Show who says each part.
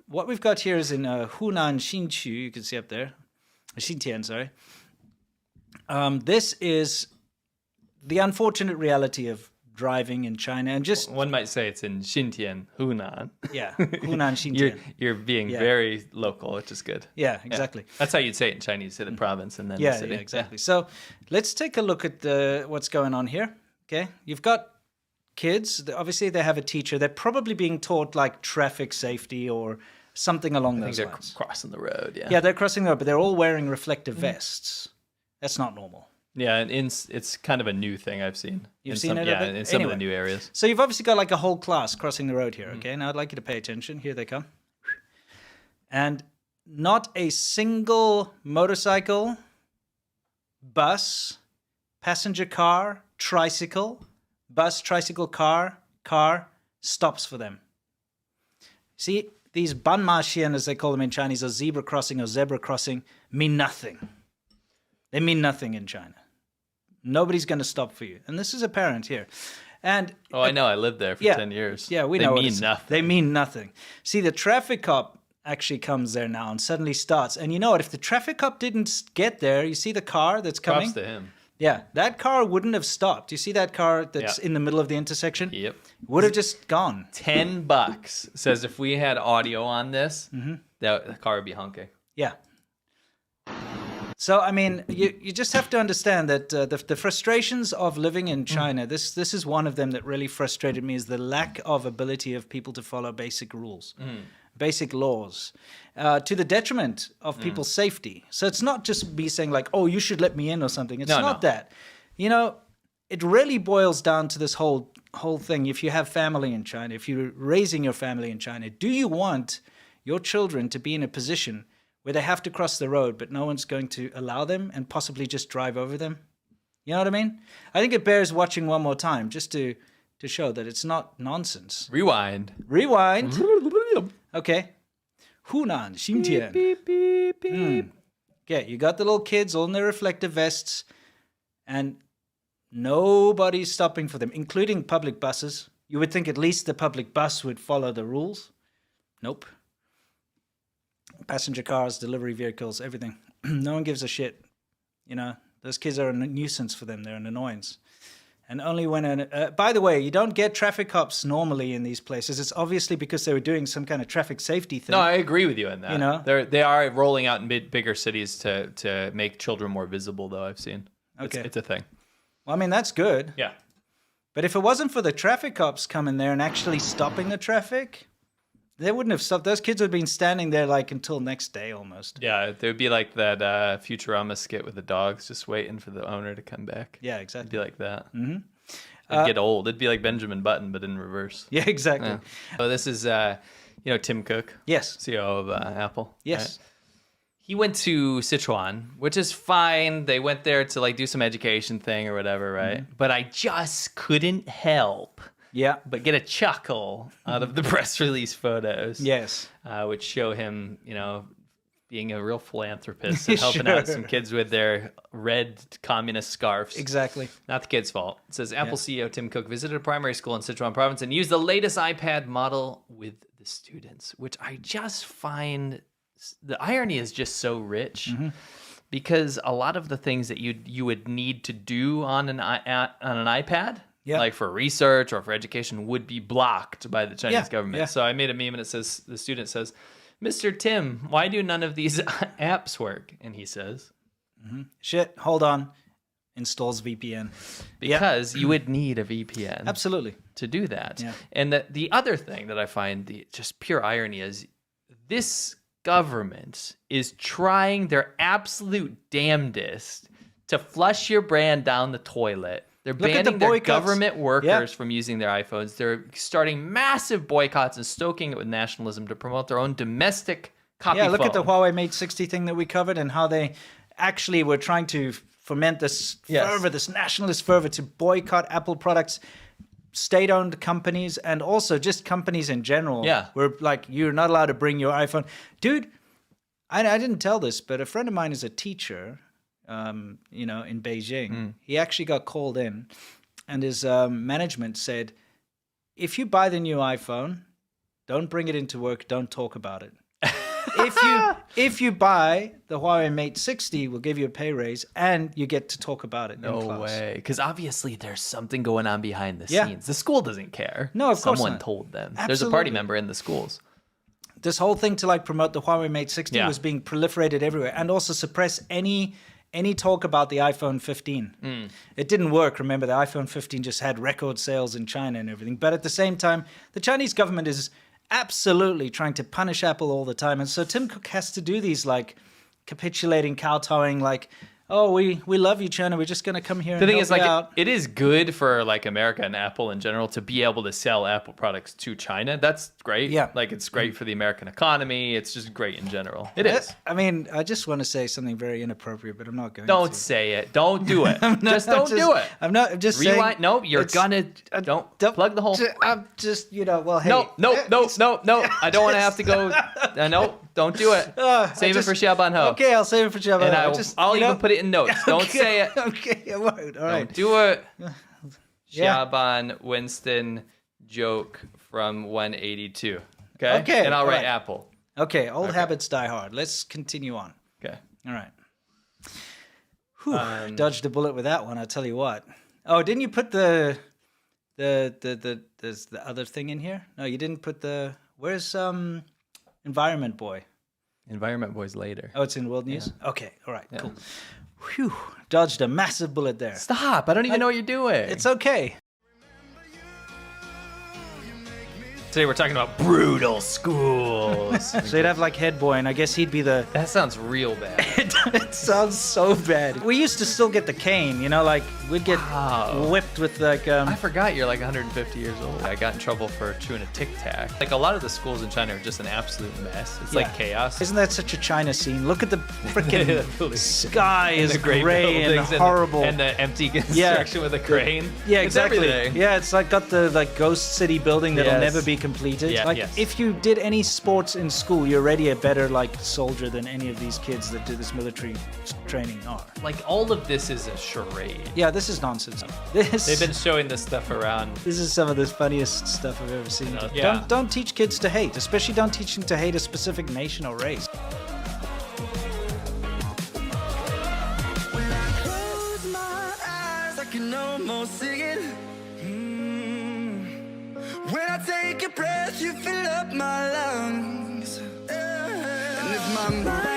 Speaker 1: what we've got here is in Hunan Xinqiu, you can see up there, Xintian, sorry. This is the unfortunate reality of driving in China, and just
Speaker 2: one might say it's in Xintian, Hunan.
Speaker 1: Yeah, Hunan Xintian.
Speaker 2: You're being very local, which is good.
Speaker 1: Yeah, exactly.
Speaker 2: Yeah. That's how you'd say it in Chinese, say the province and then
Speaker 1: the
Speaker 2: city.
Speaker 1: Yeah, exactly. So let's take a look at what's going on here. Okay, you've got kids. Obviously, they have a teacher. They're probably being taught like traffic safety or something along those lines.
Speaker 2: They're crossing the road. Yeah.
Speaker 1: Yeah, they're crossing the road, but they're all wearing reflective vests. That's not normal.
Speaker 2: Yeah, and it's kind of a new thing I've seen.
Speaker 1: You've seen it?
Speaker 2: Yeah, in some of the new areas.
Speaker 1: So you've obviously got like a whole class crossing the road here, okay? Now I'd like you to pay attention. Here they come. And not a single motorcycle, bus, passenger car, tricycle, bus, tricycle, car stops for them. See, these banmaxian, as they call them in Chinese, or zebra crossing or zebra crossing, mean nothing. They mean nothing in China. Nobody's going to stop for you. And this is apparent here. And
Speaker 2: I know. I lived there for 10 years.
Speaker 1: Yeah, we know.
Speaker 2: They mean nothing.
Speaker 1: They mean nothing. See, the traffic cop actually comes there now and suddenly starts. And you know what? If the traffic cop didn't get there, you see the car that's coming?
Speaker 2: Props to him.
Speaker 1: Yeah, that car wouldn't have stopped. You see that car that's in the middle of the intersection?
Speaker 2: Yep.
Speaker 1: Would have just gone.
Speaker 2: $10 says if we had audio on this, the car would be honking.
Speaker 1: Yeah. So, I mean, you just have to understand that the frustrations of living in China, this is one of them that really frustrated me, is the lack of ability of people to follow basic rules, basic laws, to the detriment of people's safety. So it's not just me saying like, oh, you should let me in or something. It's not that. You know, it really boils down to this whole thing. If you have family in China, if you're raising your family in China, do you want your children to be in a position where they have to cross the road, but no one's going to allow them and possibly just drive over them? You know what I mean? I think it bears watching one more time just to show that it's not nonsense.
Speaker 2: Rewind.
Speaker 1: Okay. Hunan, Xintian.
Speaker 2: Beep, beep, beep.
Speaker 1: Okay, you got the little kids all in their reflective vests, and nobody's stopping for them, including public buses. You would think at least the public bus would follow the rules. Nope. Passenger cars, delivery vehicles, everything. No one gives a shit. You know, those kids are a nuisance for them. They're an annoyance. And only when by the way, you don't get traffic cops normally in these places. It's obviously because they were doing some kind of traffic safety thing.
Speaker 2: No, I agree with you on that.
Speaker 1: You know?
Speaker 2: They are rolling out in bigger cities to make children more visible, though, I've seen.
Speaker 1: Okay.
Speaker 2: It's a thing.
Speaker 1: Well, I mean, that's good.
Speaker 2: Yeah.
Speaker 1: But if it wasn't for the traffic cops coming there and actually stopping the traffic, they wouldn't have stopped. Those kids would have been standing there like until next day almost.
Speaker 2: Yeah, there would be like that Futurama skit with the dogs just waiting for the owner to come back.
Speaker 1: Yeah, exactly.
Speaker 2: It'd be like that. Mm-hmm. It'd get old. It'd be like Benjamin Button, but in reverse.
Speaker 1: Yeah, exactly.
Speaker 2: Yeah. So this is, Tim Cook.
Speaker 1: Yes.
Speaker 2: CEO of Apple.
Speaker 1: Yes.
Speaker 2: Right? He went to Sichuan, which is fine. They went there to like do some education thing or whatever, right? Mm-hmm. But I just couldn't help but get a chuckle out of the press release photos.
Speaker 1: Yes.
Speaker 2: Which show him, being a real philanthropist and helping out some kids with their red communist scarves.
Speaker 1: Exactly.
Speaker 2: Not the kids' fault. It says Apple CEO Tim Cook visited a primary school in Sichuan province and used the latest iPad model with the students, which I just find the irony is just so rich. Mm-hmm. Because a lot of the things that you would need to do on an iPad, like for research or for education, would be blocked by the Chinese government.
Speaker 1: Yeah.
Speaker 2: So I made a meme and it says, the student says, "Mr. Tim, why do none of these apps work?" And he says,
Speaker 1: "Shit, hold on. Installs VPN."
Speaker 2: Because you would need a VPN.
Speaker 1: Absolutely.
Speaker 2: To do that.
Speaker 1: Yeah.
Speaker 2: And the other thing that I find the just pure irony is this government is trying their absolute damnedest to flush your brand down the toilet. They're banning their government workers from using their iPhones. They're starting massive boycotts and stoking it with nationalism to promote their own domestic copy phone.
Speaker 1: Look at the Huawei Mate 60 thing that we covered and how they actually were trying to foment this fervor, this nationalist fervor to boycott Apple products, state-owned companies, and also just companies in general. Yeah. Where, like, you're not allowed to bring your iPhone. Dude, I didn't tell this, but a friend of mine is a teacher, in Beijing. He actually got called in, and his management said, if you buy the new iPhone, Don't bring it into work. Don't talk about it. If you buy the Huawei Mate 60, we'll give you a pay raise and you get to talk about it in class.
Speaker 2: No way. Because obviously there's something going on behind the scenes. The school doesn't care.
Speaker 1: No, of course
Speaker 2: Someone
Speaker 1: not.
Speaker 2: told them.
Speaker 1: Absolutely.
Speaker 2: There's a party member in the schools.
Speaker 1: This whole thing to like promote the Huawei Mate 60 was being proliferated everywhere and also suppress any talk about the iPhone 15. It didn't work. Remember, the iPhone 15 just had record sales in China and everything. But at the same time, the Chinese government is absolutely trying to punish Apple all the time. And so Tim Cook has to do these like capitulating, kowtowing, like, oh, we love you, China. We're just going to come here and
Speaker 2: The thing
Speaker 1: help
Speaker 2: is, like,
Speaker 1: you out.
Speaker 2: it is good for like America and Apple in general to be able to sell Apple products to China. That's great.
Speaker 1: Yeah.
Speaker 2: Like, it's great for the American economy. It's just great in general. It is.
Speaker 1: I mean, I just want to say something very inappropriate, but I'm not going
Speaker 2: Don't
Speaker 1: to.
Speaker 2: say it. Don't do it. Just don't do it.
Speaker 1: I'm not. I'm just
Speaker 2: Rewind.
Speaker 1: saying.
Speaker 2: No, you're gonna. Don't plug the hole.
Speaker 1: I'm just, well, hey.
Speaker 2: No. I don't want to have to go. No, don't do it. Save it for Xiaoban Ho.
Speaker 1: Okay, I'll save it for Xiaoban.
Speaker 2: And I'll even put it in notes. Don't say it.
Speaker 1: Okay, I won't. All right.
Speaker 2: Don't do it.
Speaker 1: Yeah.
Speaker 2: Xiaoban Winston joke from 182. Okay.
Speaker 1: Okay,
Speaker 2: And I'll write
Speaker 1: right.
Speaker 2: Apple.
Speaker 1: Okay, old habits die hard. Let's continue on.
Speaker 2: Okay.
Speaker 1: All right. Whew, dodged a bullet with that one, I'll tell you what. Oh, didn't you put the other thing in here? No, you didn't put where's Environment Boy?
Speaker 2: Environment Boys later.
Speaker 1: Oh, it's in World News? Okay, all right, cool. Whew, dodged a massive bullet there.
Speaker 2: Stop. I don't even know what you're doing.
Speaker 1: It's okay.
Speaker 2: Today we're talking about brutal schools.
Speaker 1: So you'd have like Head Boy, and I guess he'd be the...
Speaker 2: That sounds real bad.
Speaker 1: It sounds so bad. We used to still get the cane, like we'd get whipped with like...
Speaker 2: I forgot you're like 150 years old. I got in trouble for chewing a Tic Tac. Like, a lot of the schools in China are just an absolute mess. It's like chaos.
Speaker 1: Isn't that such a China scene? Look at the freaking sky is
Speaker 2: the great
Speaker 1: gray and
Speaker 2: buildings
Speaker 1: horrible.
Speaker 2: And the empty construction with a crane.
Speaker 1: Yeah,
Speaker 2: It's
Speaker 1: exactly.
Speaker 2: everything.
Speaker 1: Yeah, it's like got the like ghost city building that'll
Speaker 2: Yes.
Speaker 1: never be completed.
Speaker 2: Yeah,
Speaker 1: like
Speaker 2: yes.
Speaker 1: if you did any sports in school, you're already a better like soldier than any of these kids that do this military training are.
Speaker 2: Like, all of this is a charade.
Speaker 1: Yeah, this is nonsense.
Speaker 2: They've been showing this stuff around.
Speaker 1: This is some of the funniest stuff I've ever seen.
Speaker 2: Yeah.
Speaker 1: Don't teach kids to hate, especially don't teach them to hate a specific nation or race.
Speaker 3: When I close my eyes, I can almost see it. When I take a breath, you fill up my lungs. And if my mind